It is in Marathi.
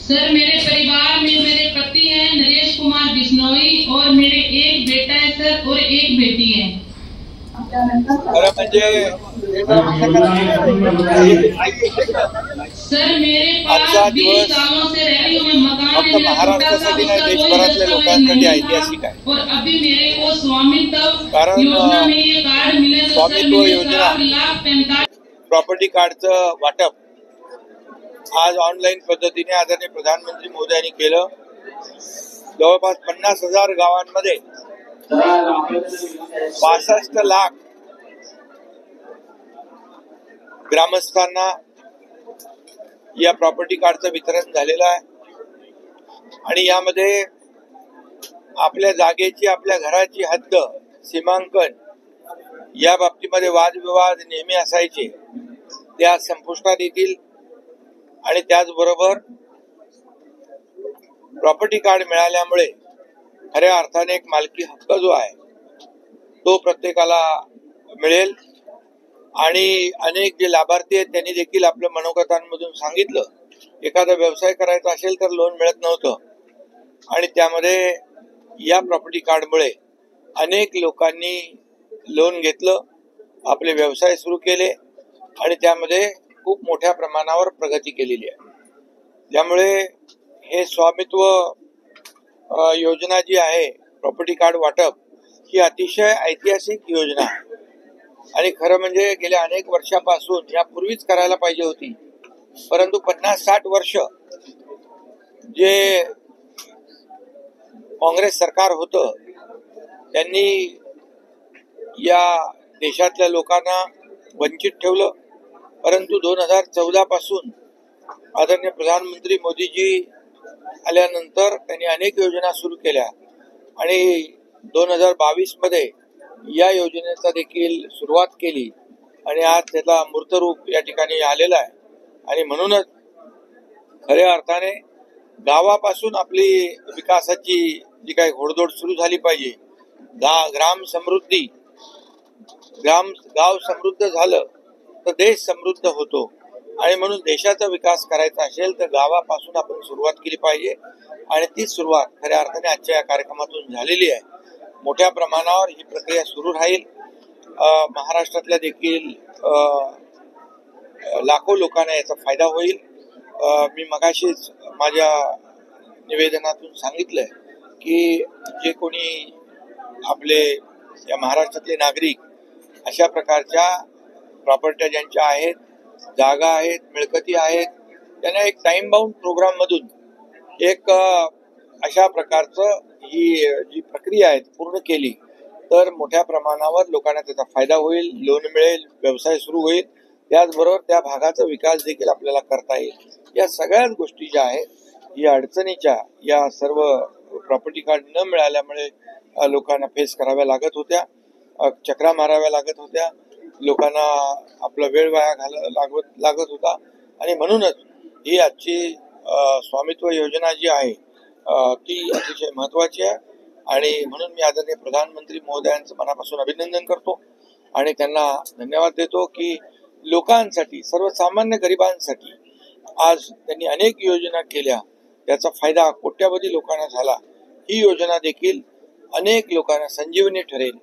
सर, मेरे परिवार में मेरे पति हैं नरेश कुमार बिश्नोई और मेरे एक बेटा है सर और एक बेटी है। सर, मेरे पास 20 सालों से रह रही हूँ मैं मकान महाराष्ट्रासाठी नाही देशभरातल्या लोकांसाठी ऐतिहासिक आहे। और अभी मेरे को स्वामित्व योजना में ये कार्ड मिले तो सर मेरे 7,45,000 प्रॉपर्टी कार्डचं वाटप आज ऑनलाईन पद्धतीने आदरणीय प्रधानमंत्री मोदयांनी केलं। जवळपास 50,000 गावांमध्ये 65 लाख ग्रामस्थांना या प्रॉपर्टी कार्डचं वितरण झालेलं आहे आणि यामध्ये आपल्या जागेची आपल्या घराची हद्द सीमांकन या बाबतीमध्ये वादविवाद नेहमी असायचे ते आज संपुष्टात येतील आणि त्याचबरोबर प्रॉपर्टी कार्ड मिळाल्यामुळे खऱ्या अर्थाने एक मालकी हक्क जो आहे तो प्रत्येकाला मिळेल आणि अनेक जे लाभार्थी आहेत त्यांनी देखील आपल्या मनोगतांमधून सांगितलं एखादा व्यवसाय करायचा असेल तर लोन मिळत नव्हतं आणि त्यामध्ये या प्रॉपर्टी कार्डमुळे अनेक लोकांनी लोन घेतलं, आपले व्यवसाय सुरू केले आणि त्यामध्ये खूप मोठ्या प्रमाणावर प्रगती केलेली आहे। त्यामुळे हे स्वामित्व योजना जी आहे प्रॉपर्टी कार्ड वाटप ही अतिशय ऐतिहासिक योजना आहे आणि खरं म्हणजे गेल्या अनेक वर्षापासून यापूर्वीच करायला पाहिजे होती, परंतु 50-60 वर्ष जे काँग्रेस सरकार होतं त्यांनी या देशातल्या लोकांना वंचित ठेवलं। परंतु 2014 पासून आदरणीय प्रधानमंत्री मोदीजी आल्यानंतर त्यांनी अनेक योजना सुरू केल्या आणि 2022 मध्ये या योजनेचा देखील सुरुवात केली आणि आज त्याला मूर्तरूप या ठिकाणी आलेलं आहे आणि म्हणूनच खऱ्या अर्थाने गावापासून आपली विकासाची जी काही घोडदौड सुरू झाली पाहिजे, गाव समृद्ध झालं तर देश समृद्ध होतो आणि म्हणून देशाचा विकास करायचा असेल तर गावापासून आपण सुरुवात केली पाहिजे आणि ती सुरुवात खऱ्या अर्थाने आजच्या या कार्यक्रमातून झालेली आहे। मोठ्या प्रमाणावर ही प्रक्रिया सुरू राहील। महाराष्ट्रातल्या देखील लाखो लोकांना याचा फायदा होईल। मी मगाशीच माझ्या निवेदनातून सांगितलंय की जे कोणी आपले या महाराष्ट्रातले नागरिक अशा प्रकारच्या प्रॉपर्ट्या ज्यांच्या आहेत, जागा आहेत, मिळकती आहेत, त्यांना एक टाइम बाउंड प्रोग्राम मधून एक अशा प्रकारचं ही जी प्रक्रिया आहे पूर्ण केली तर मोठ्या प्रमाणावर लोकांना त्याचा फायदा होईल, लोन मिळेल, व्यवसाय सुरू होईल, त्याचबरोबर त्या भागाचा विकास देखील आपल्याला करता येईल। या सगळ्याच गोष्टी ज्या आहेत या अडचणीच्या या सर्व प्रॉपर्टी कार्ड न मिळाल्यामुळे लोकांना फेस कराव्या लागत होत्या, चक्रा माराव्या लागत होत्या, लोकांना आपला वेळ वाया लागत होता आणि म्हणूनच ही आजची स्वामित्व योजना जी आहे ती अतिशय महत्वाची आहे आणि म्हणून मी आदरणीय प्रधानमंत्री महोदयांचं मनापासून अभिनंदन करतो आणि त्यांना धन्यवाद देतो की लोकांसाठी, सर्वसामान्य गरिबांसाठी आज त्यांनी अनेक योजना केल्या, त्याचा फायदा कोट्यावधी लोकांना झाला। ही योजना देखील अनेक लोकांना संजीवनी ठरेल